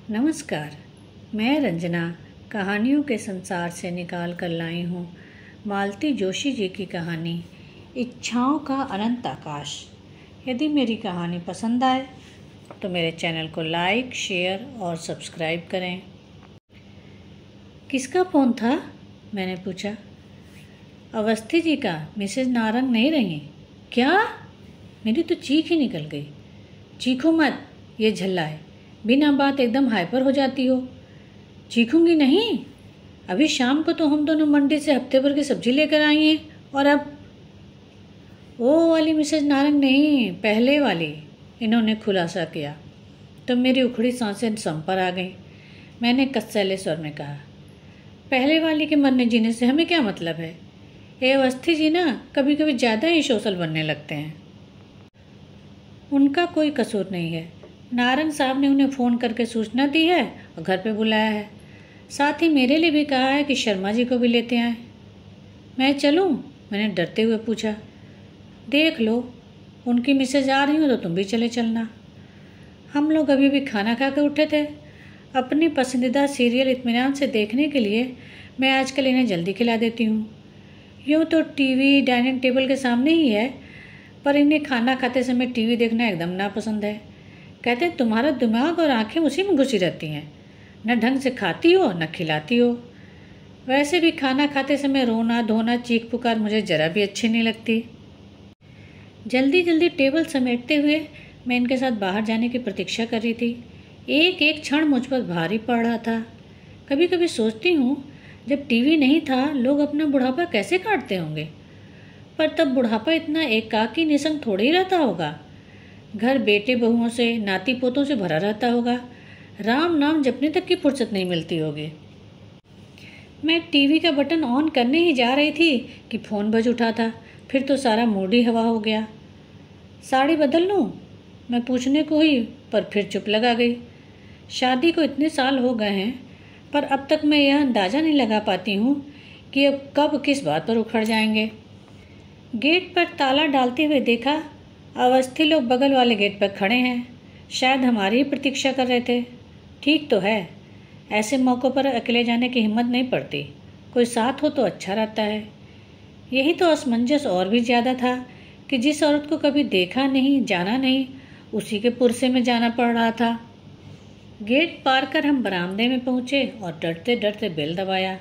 नमस्कार। मैं रंजना कहानियों के संसार से निकाल कर लाई हूँ मालती जोशी जी की कहानी इच्छाओं का अनंत आकाश। यदि मेरी कहानी पसंद आए तो मेरे चैनल को लाइक, शेयर और सब्सक्राइब करें। किसका फ़ोन था? मैंने पूछा। अवस्थी जी का। मिसेज नारंग नहीं रही? क्या? मेरी तो चीख ही निकल गई। चीखो मत, ये झल्ला है। बिना बात एकदम हाइपर हो जाती हो। चीखूंगी नहीं। अभी शाम को तो हम दोनों मंडी से हफ्ते भर की सब्जी लेकर आई हैं और अब वो वाली मिसेज नारंग नहीं, पहले वाली, इन्होंने खुलासा किया। तो मेरी उखड़ी सांसें सम पर आ गईं। मैंने कस्सैले स्वर में कहा, पहले वाली के मरने जीने से हमें क्या मतलब है? ये अवस्थी जी ना कभी कभी ज़्यादा ही सोशल बनने लगते हैं। उनका कोई कसूर नहीं है। नारंग साहब ने उन्हें फ़ोन करके सूचना दी है और घर पे बुलाया है। साथ ही मेरे लिए भी कहा है कि शर्मा जी को भी लेते आए। मैं चलूं? मैंने डरते हुए पूछा। देख लो, उनकी मिसेज आ रही हो तो तुम भी चले चलना। हम लोग अभी भी खाना खा कर उठे थे। अपनी पसंदीदा सीरियल इत्मीनान से देखने के लिए मैं आजकल इन्हें जल्दी खिला देती हूँ। यूँ तो टीवी डाइनिंग टेबल के सामने ही है, पर इन्हें खाना खाते समय टीवी देखना एकदम नापसंद है। कहते हैं तुम्हारा दिमाग और आंखें उसी में घुसी रहती हैं, न ढंग से खाती हो न खिलाती हो। वैसे भी खाना खाते समय रोना धोना चीख पुकार मुझे जरा भी अच्छी नहीं लगती। जल्दी जल्दी टेबल समेटते हुए मैं इनके साथ बाहर जाने की प्रतीक्षा कर रही थी। एक एक क्षण मुझ पर भारी पड़ रहा था। कभी कभी सोचती हूँ, जब टीवी नहीं था लोग अपना बुढ़ापा कैसे काटते होंगे। पर तब बुढ़ापा इतना एकाकी निसंग थोड़ी ही रहता होगा। घर बेटे बहुओं से, नाती पोतों से भरा रहता होगा। राम नाम जपने तक की फुर्सत नहीं मिलती होगी। मैं टीवी का बटन ऑन करने ही जा रही थी कि फ़ोन बज उठा था। फिर तो सारा मूड ही हवा हो गया। साड़ी बदल लूँ? मैं पूछने को ही, पर फिर चुप लगा गई। शादी को इतने साल हो गए हैं, पर अब तक मैं यह अंदाज़ा नहीं लगा पाती हूँ कि अब कब किस बात पर उखड़ जाएंगे। गेट पर ताला डालते हुए देखा, अवस्थी लोग बगल वाले गेट पर खड़े हैं। शायद हमारी ही प्रतीक्षा कर रहे थे। ठीक तो है, ऐसे मौक़ों पर अकेले जाने की हिम्मत नहीं पड़ती। कोई साथ हो तो अच्छा रहता है। यही तो असमंजस और भी ज़्यादा था कि जिस औरत को कभी देखा नहीं, जाना नहीं, उसी के पुरसे में जाना पड़ रहा था। गेट पार कर हम बरामदे में पहुँचे और डरते डरते बेल दबाया।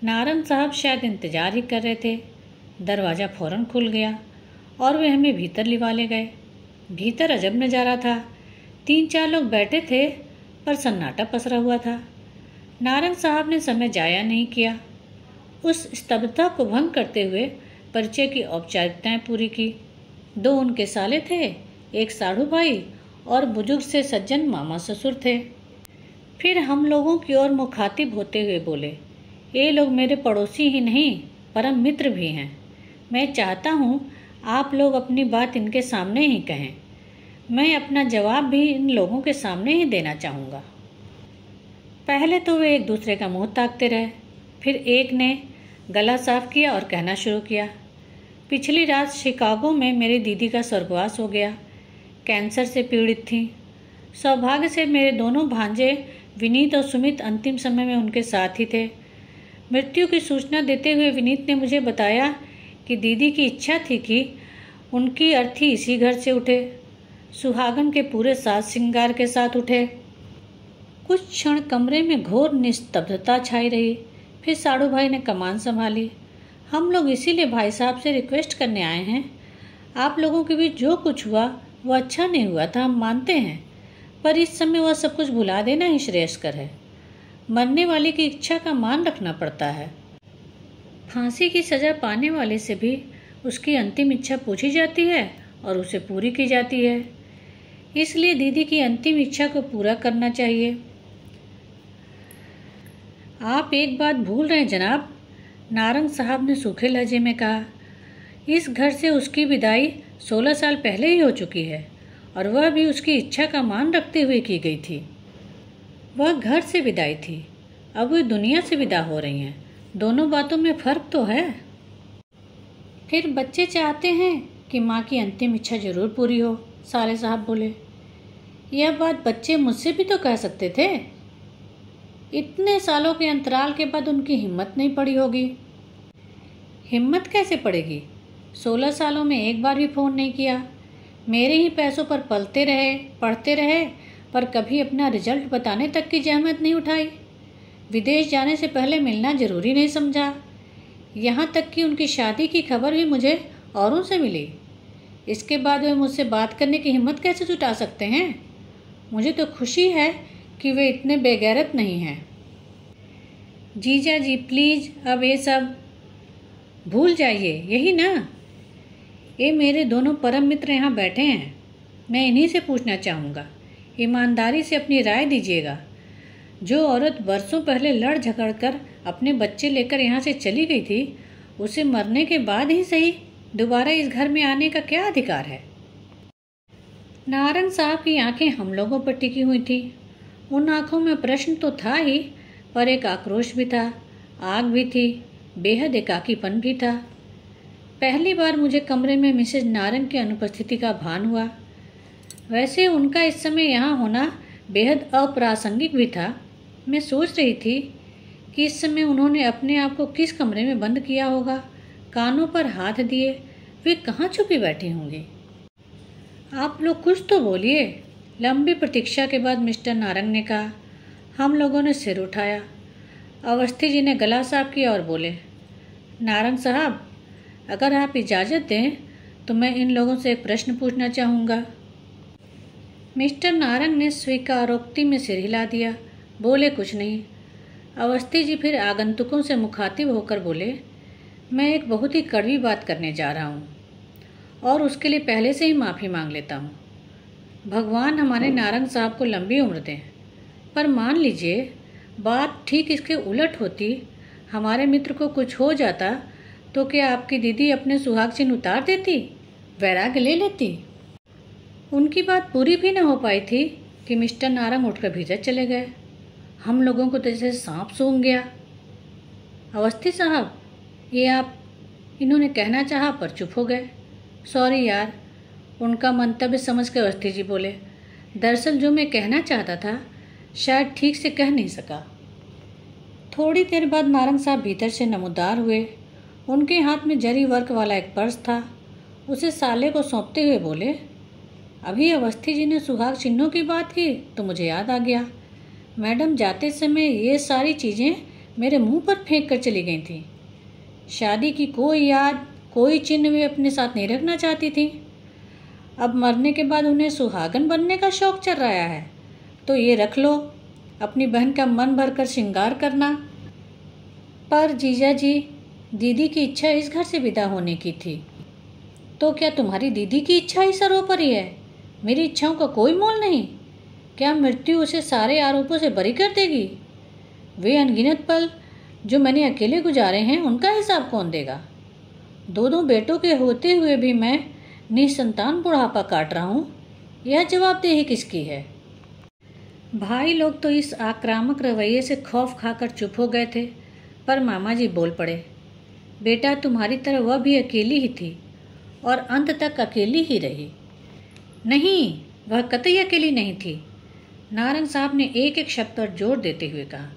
नारंग साहब शायद इंतज़ार ही कर रहे थे। दरवाज़ा फ़ौरन खुल गया और वे हमें भीतर लिवा ले गए। भीतर अजब नज़ारा था। 3-4 लोग बैठे थे, पर सन्नाटा पसरा हुआ था। नारंग साहब ने समय जाया नहीं किया। उस स्तब्धता को भंग करते हुए परिचय की औपचारिकताएं पूरी की। 2 उनके साले थे, एक साढ़ू भाई और बुजुर्ग से सज्जन मामा ससुर थे। फिर हम लोगों की ओर मुखातिब होते हुए बोले, ये लोग मेरे पड़ोसी ही नहीं, परम मित्र भी हैं। मैं चाहता हूँ आप लोग अपनी बात इनके सामने ही कहें। मैं अपना जवाब भी इन लोगों के सामने ही देना चाहूँगा। पहले तो वे एक दूसरे का मुंह ताकते रहे। फिर एक ने गला साफ किया और कहना शुरू किया, पिछली रात शिकागो में मेरी दीदी का स्वर्गवास हो गया। कैंसर से पीड़ित थी। सौभाग्य से मेरे दोनों भांजे विनीत और सुमित अंतिम समय में उनके साथ ही थे। मृत्यु की सूचना देते हुए विनीत ने मुझे बताया कि दीदी की इच्छा थी कि उनकी अर्थी इसी घर से उठे, सुहागन के पूरे साज श्रृंगार के साथ उठे। कुछ क्षण कमरे में घोर निस्तब्धता छाई रही। फिर साड़ू भाई ने कमान संभाली। हम लोग इसीलिए भाई साहब से रिक्वेस्ट करने आए हैं। आप लोगों के बीच जो कुछ हुआ वो अच्छा नहीं हुआ था, हम मानते हैं, पर इस समय वह सब कुछ भुला देना ही श्रेयस्कर है। मरने वाले की इच्छा का मान रखना पड़ता है। फांसी की सज़ा पाने वाले से भी उसकी अंतिम इच्छा पूछी जाती है और उसे पूरी की जाती है। इसलिए दीदी की अंतिम इच्छा को पूरा करना चाहिए। आप एक बात भूल रहे हैं जनाब, नारंग साहब ने सूखे लहजे में कहा। इस घर से उसकी विदाई 16 साल पहले ही हो चुकी है और वह भी उसकी इच्छा का मान रखते हुए की गई थी। वह घर से विदाई थी, अब वे दुनिया से विदा हो रही हैं। दोनों बातों में फ़र्क तो है। फिर बच्चे चाहते हैं कि माँ की अंतिम इच्छा जरूर पूरी हो, साले साहब बोले। यह बात बच्चे मुझसे भी तो कह सकते थे, इतने सालों के अंतराल के बाद उनकी हिम्मत नहीं पड़ी होगी। हिम्मत कैसे पड़ेगी? 16 सालों में एक बार भी फ़ोन नहीं किया। मेरे ही पैसों पर पलते रहे, पढ़ते रहे, पर कभी अपना रिजल्ट बताने तक की जहमत नहीं उठाई। विदेश जाने से पहले मिलना ज़रूरी नहीं समझा। यहाँ तक कि उनकी शादी की खबर भी मुझे औरों से मिली। इसके बाद वे मुझसे बात करने की हिम्मत कैसे जुटा सकते हैं? मुझे तो खुशी है कि वे इतने बेगैरत नहीं हैं। जीजा जी प्लीज़ अब ये सब भूल जाइए, यही ना? ये मेरे दोनों परम मित्र यहाँ बैठे हैं, मैं इन्हीं से पूछना चाहूँगा। ईमानदारी से अपनी राय दीजिएगा। जो औरत बरसों पहले लड़ झगड़ कर अपने बच्चे लेकर यहाँ से चली गई थी, उसे मरने के बाद ही सही दोबारा इस घर में आने का क्या अधिकार है? नारंग साहब की आंखें हम लोगों पर टिकी हुई थी। उन आंखों में प्रश्न तो था ही, पर एक आक्रोश भी था, आग भी थी, बेहद एकाकीपन भी था। पहली बार मुझे कमरे में मिसेज नारंग की अनुपस्थिति का भान हुआ। वैसे उनका इस समय यहाँ होना बेहद अप्रासंगिक भी था। मैं सोच रही थी कि इस समय उन्होंने अपने आप को किस कमरे में बंद किया होगा, कानों पर हाथ दिए वे कहाँ छुपी बैठी होंगी। आप लोग कुछ तो बोलिए। लंबी प्रतीक्षा के बाद मिस्टर नारंग ने कहा। हम लोगों ने सिर उठाया। अवस्थी जी ने गला साफ किया और बोले, नारंग साहब, अगर आप इजाज़त दें तो मैं इन लोगों से एक प्रश्न पूछना चाहूँगा। मिस्टर नारंग ने स्वीकारोक्ति में सिर हिला दिया, बोले कुछ नहीं। अवस्थी जी फिर आगंतुकों से मुखातिब होकर बोले, मैं एक बहुत ही कड़वी बात करने जा रहा हूँ और उसके लिए पहले से ही माफ़ी मांग लेता हूँ। भगवान हमारे नारंग साहब को लंबी उम्र दें, पर मान लीजिए बात ठीक इसके उलट होती, हमारे मित्र को कुछ हो जाता तो क्या आपकी दीदी अपने सुहाग चिन्ह उतार देती, वैराग्य ले लेती? उनकी बात पूरी भी न हो पाई थी कि मिस्टर नारंग उठकर भीतर चले गए। हम लोगों को तो जैसे सांप सूंघ गया। अवस्थी साहब, ये आप, इन्होंने कहना चाहा पर चुप हो गए। सॉरी यार, उनका मंतव्य समझ के अवस्थी जी बोले, दरअसल जो मैं कहना चाहता था शायद ठीक से कह नहीं सका। थोड़ी देर बाद नारंग साहब भीतर से नमूदार हुए। उनके हाथ में जरी वर्क वाला एक पर्स था। उसे साले को सौंपते हुए बोले, अभी अवस्थी जी ने सुहाग चिन्हों की बात की तो मुझे याद आ गया। मैडम जाते समय ये सारी चीज़ें मेरे मुंह पर फेंक कर चली गई थी। शादी की कोई याद, कोई चिन्ह वे अपने साथ नहीं रखना चाहती थी। अब मरने के बाद उन्हें सुहागन बनने का शौक चल रहा है, तो ये रख लो, अपनी बहन का मन भर कर श्रृंगार करना। पर जीजा जी, दीदी की इच्छा इस घर से विदा होने की थी। तो क्या तुम्हारी दीदी की इच्छा ही सर्वोपरि है? मेरी इच्छाओं का कोई मोल नहीं? क्या मृत्यु उसे सारे आरोपों से बरी कर देगी? वे अनगिनत पल जो मैंने अकेले गुजारे हैं, उनका हिसाब कौन देगा? दो बेटों के होते हुए भी मैं निसंतान बुढ़ापा काट रहा हूँ, यह जवाबदेही किसकी है? भाई लोग तो इस आक्रामक रवैये से खौफ खाकर चुप हो गए थे, पर मामा जी बोल पड़े, बेटा तुम्हारी तरह वह भी अकेली ही थी और अंत तक अकेली ही रही। नहीं, वह कतई अकेली नहीं थी। नारंग साहब ने एक एक शब्द पर जोर देते हुए कहा,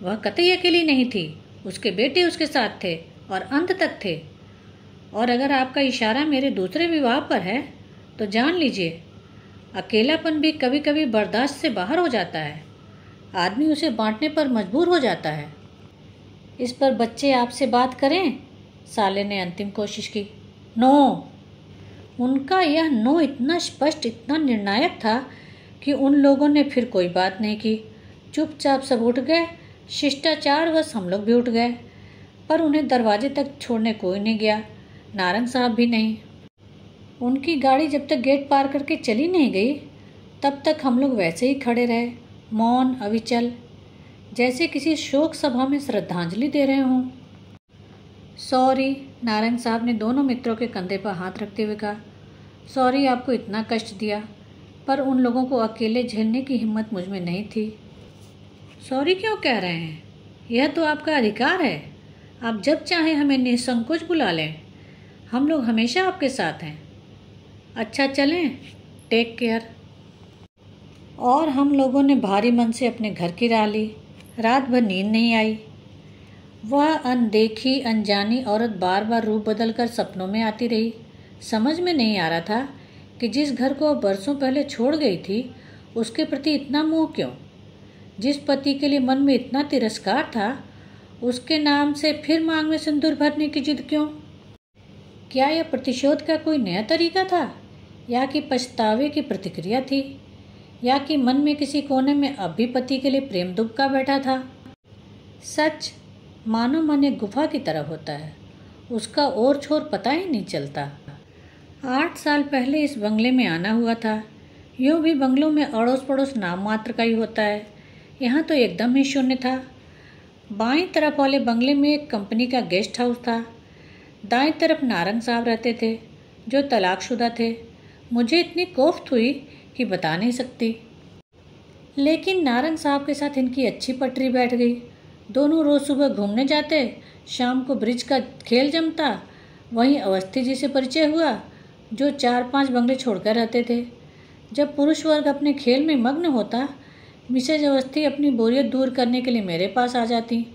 वह कतई अकेली नहीं थी, उसके बेटे उसके साथ थे और अंत तक थे। और अगर आपका इशारा मेरे दूसरे विवाह पर है तो जान लीजिए, अकेलापन भी कभी कभी बर्दाश्त से बाहर हो जाता है। आदमी उसे बांटने पर मजबूर हो जाता है। इस पर बच्चे आपसे बात करें? साले ने अंतिम कोशिश की। नो। उनका यह नो इतना स्पष्ट, इतना निर्णायक था कि उन लोगों ने फिर कोई बात नहीं की। चुपचाप सब उठ गए। शिष्टाचारवश हम लोग भी उठ गए, पर उन्हें दरवाजे तक छोड़ने कोई नहीं गया, नारंग साहब भी नहीं। उनकी गाड़ी जब तक गेट पार करके चली नहीं गई, तब तक हम लोग वैसे ही खड़े रहे, मौन, अविचल, जैसे किसी शोक सभा में श्रद्धांजलि दे रहे हों। सॉरी, नारंग साहब ने दोनों मित्रों के कंधे पर हाथ रखते हुए कहा, सॉरी आपको इतना कष्ट दिया, पर उन लोगों को अकेले झेलने की हिम्मत मुझ में नहीं थी। सॉरी क्यों कह रहे हैं? यह तो आपका अधिकार है। आप जब चाहें हमें निसंकोच बुला लें, हम लोग हमेशा आपके साथ हैं। अच्छा चलें, टेक केयर। और हम लोगों ने भारी मन से अपने घर की राह ली। रात भर नींद नहीं आई। वह अनदेखी अनजानी औरत बार बार रूप बदलकर सपनों में आती रही। समझ में नहीं आ रहा था कि जिस घर को वह बरसों पहले छोड़ गई थी उसके प्रति इतना मोह क्यों। जिस पति के लिए मन में इतना तिरस्कार था उसके नाम से फिर मांग में सिंदूर भरने की जिद क्यों। क्या यह प्रतिशोध का कोई नया तरीका था, या कि पछतावे की प्रतिक्रिया थी, या कि मन में किसी कोने में अब भी पति के लिए प्रेम दुबका बैठा था। सच मानो मन एक गुफा की तरह होता है, उसका ओर छोर पता ही नहीं चलता। 8 साल पहले इस बंगले में आना हुआ था। यूँ भी बंगलों में अड़ोस पड़ोस नाम मात्र का ही होता है, यहाँ तो एकदम ही शून्य था। बाईं तरफ वाले बंगले में एक कंपनी का गेस्ट हाउस था। दाईं तरफ नारंग साहब रहते थे जो तलाकशुदा थे। मुझे इतनी कोफ्त हुई कि बता नहीं सकती, लेकिन नारंग साहब के साथ इनकी अच्छी पटरी बैठ गई। दोनों रोज़ सुबह घूमने जाते, शाम को ब्रिज का खेल जमता। वहीं अवस्थी जी से परिचय हुआ जो 4-5 बंगले छोड़कर रहते थे। जब पुरुष वर्ग अपने खेल में मग्न होता, मिसेज अवस्थी अपनी बोरियत दूर करने के लिए मेरे पास आ जाती।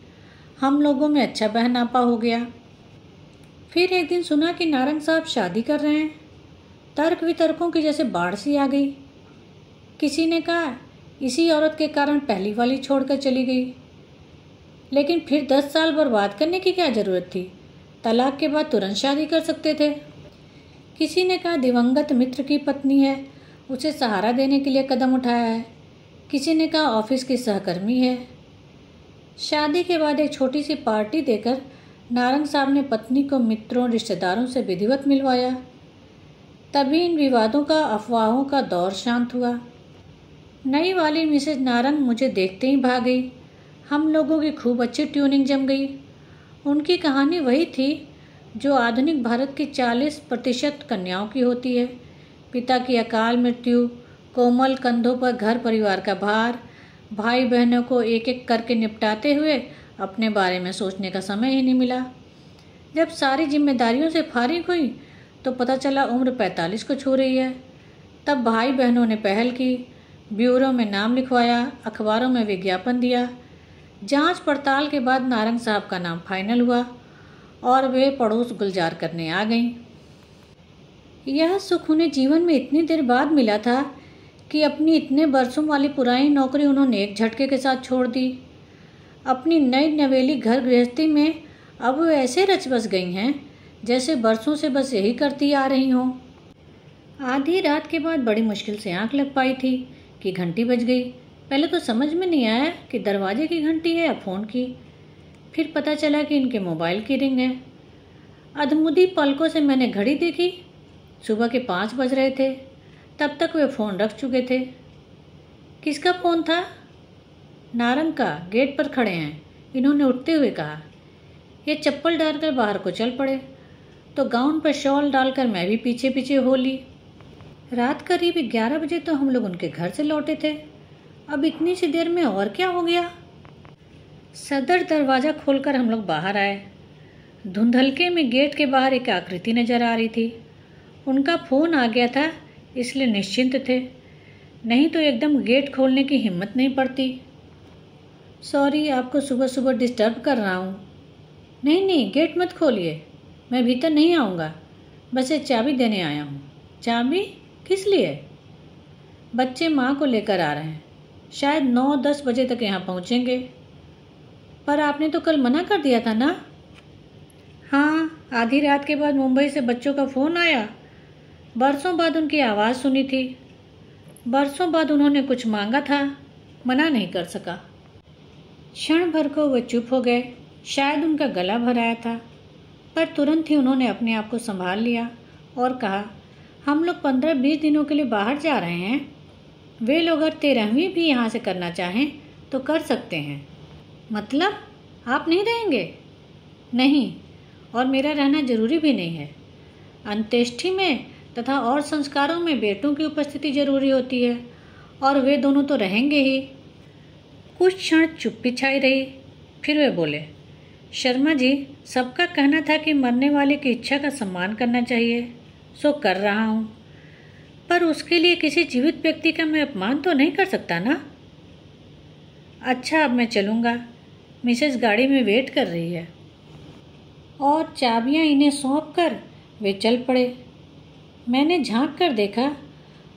हम लोगों में अच्छा बहनापा हो गया। फिर एक दिन सुना कि नारंग साहब शादी कर रहे हैं। तर्क वितर्कों की जैसे बाढ़ सी आ गई। किसी ने कहा इसी औरत के कारण पहली वाली छोड़कर चली गई, लेकिन फिर 10 साल बर्बाद करने की क्या ज़रूरत थी, तलाक के बाद तुरंत शादी कर सकते थे। किसी ने कहा दिवंगत मित्र की पत्नी है, उसे सहारा देने के लिए कदम उठाया है। किसी ने कहा ऑफिस की सहकर्मी है। शादी के बाद एक छोटी सी पार्टी देकर नारंग साहब ने पत्नी को मित्रों रिश्तेदारों से विधिवत मिलवाया। तभी इन विवादों का अफवाहों का दौर शांत हुआ। नई वाली मिसेज नारंग मुझे देखते ही भाग गई। हम लोगों की खूब अच्छी ट्यूनिंग जम गई। उनकी कहानी वही थी जो आधुनिक भारत की 40% कन्याओं की होती है। पिता की अकाल मृत्यु, कोमल कंधों पर घर परिवार का भार, भाई बहनों को एक एक करके निपटाते हुए अपने बारे में सोचने का समय ही नहीं मिला। जब सारी जिम्मेदारियों से फारिग हुई तो पता चला उम्र 45 को छू रही है। तब भाई बहनों ने पहल की, ब्यूरो में नाम लिखवाया, अखबारों में विज्ञापन दिया। जांच पड़ताल के बाद नारंग साहब का नाम फाइनल हुआ और वे पड़ोस गुलजार करने आ गईं। यह सुख उन्हें जीवन में इतनी देर बाद मिला था कि अपनी इतने बरसों वाली पुरानी नौकरी उन्होंने एक झटके के साथ छोड़ दी। अपनी नई नवेली घर गृहस्थी में अब वे ऐसे रच बस गई हैं जैसे बरसों से बस यही करती आ रही हों। आधी रात के बाद बड़ी मुश्किल से आंख लग पाई थी कि घंटी बज गई। पहले तो समझ में नहीं आया कि दरवाजे की घंटी है या फ़ोन की। फिर पता चला कि इनके मोबाइल की रिंग है। अधमुदी पलकों से मैंने घड़ी देखी। सुबह के 5 बज रहे थे। तब तक वे फ़ोन रख चुके थे। किसका फ़ोन था? नारंग का। गेट पर खड़े हैं, इन्होंने उठते हुए कहा। ये चप्पल डालकर बाहर को चल पड़े तो गाउन पर शॉल डालकर मैं भी पीछे पीछे हो ली। रात करीब 11 बजे तो हम लोग उनके घर से लौटे थे। अब इतनी सी देर में और क्या हो गया? सदर दरवाज़ा खोलकर हम लोग बाहर आए। धुंधलके में गेट के बाहर एक आकृति नजर आ रही थी। उनका फ़ोन आ गया था इसलिए निश्चिंत थे, नहीं तो एकदम गेट खोलने की हिम्मत नहीं पड़ती। सॉरी, आपको सुबह सुबह डिस्टर्ब कर रहा हूँ। नहीं नहीं, गेट मत खोलिए, मैं भीतर नहीं आऊँगा, बस एक चाबी देने आया हूँ। चाबी? किस लिए? बच्चे माँ को लेकर आ रहे हैं, शायद 9-10 बजे तक यहाँ पहुँचेंगे। पर आपने तो कल मना कर दिया था ना? हाँ, आधी रात के बाद मुंबई से बच्चों का फ़ोन आया। बरसों बाद उनकी आवाज़ सुनी थी। बरसों बाद उन्होंने कुछ मांगा था, मना नहीं कर सका। क्षण भर को वे चुप हो गए। शायद उनका गला भर आया था, पर तुरंत ही उन्होंने अपने आप को संभाल लिया और कहा, हम लोग 15-20 दिनों के लिए बाहर जा रहे हैं। वे लोग अगर 13वीं भी यहाँ से करना चाहें तो कर सकते हैं। मतलब आप नहीं रहेंगे? नहीं, और मेरा रहना जरूरी भी नहीं है। अंत्येष्टि में तथा और संस्कारों में बेटों की उपस्थिति जरूरी होती है और वे दोनों तो रहेंगे ही। कुछ क्षण चुप्पी छाई रही। फिर वे बोले, शर्मा जी, सबका कहना था कि मरने वाले की इच्छा का सम्मान करना चाहिए, सो कर रहा हूँ, पर उसके लिए किसी जीवित व्यक्ति का मैं अपमान तो नहीं कर सकता ना? अच्छा, अब मैं चलूँगा, मिसेस गाड़ी में वेट कर रही है। और चाबियाँ इन्हें सौंप कर वे चल पड़े। मैंने झांक कर देखा,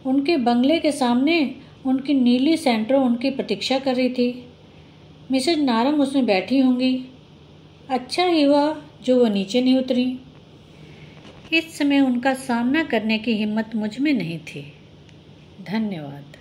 उनके बंगले के सामने उनकी नीली सेंट्रो उनकी प्रतीक्षा कर रही थी। मिसेज नारंग उसमें बैठी होंगी। अच्छा ही हुआ जो वो नीचे नहीं उतरी। इस समय उनका सामना करने की हिम्मत मुझ में नहीं थी। धन्यवाद।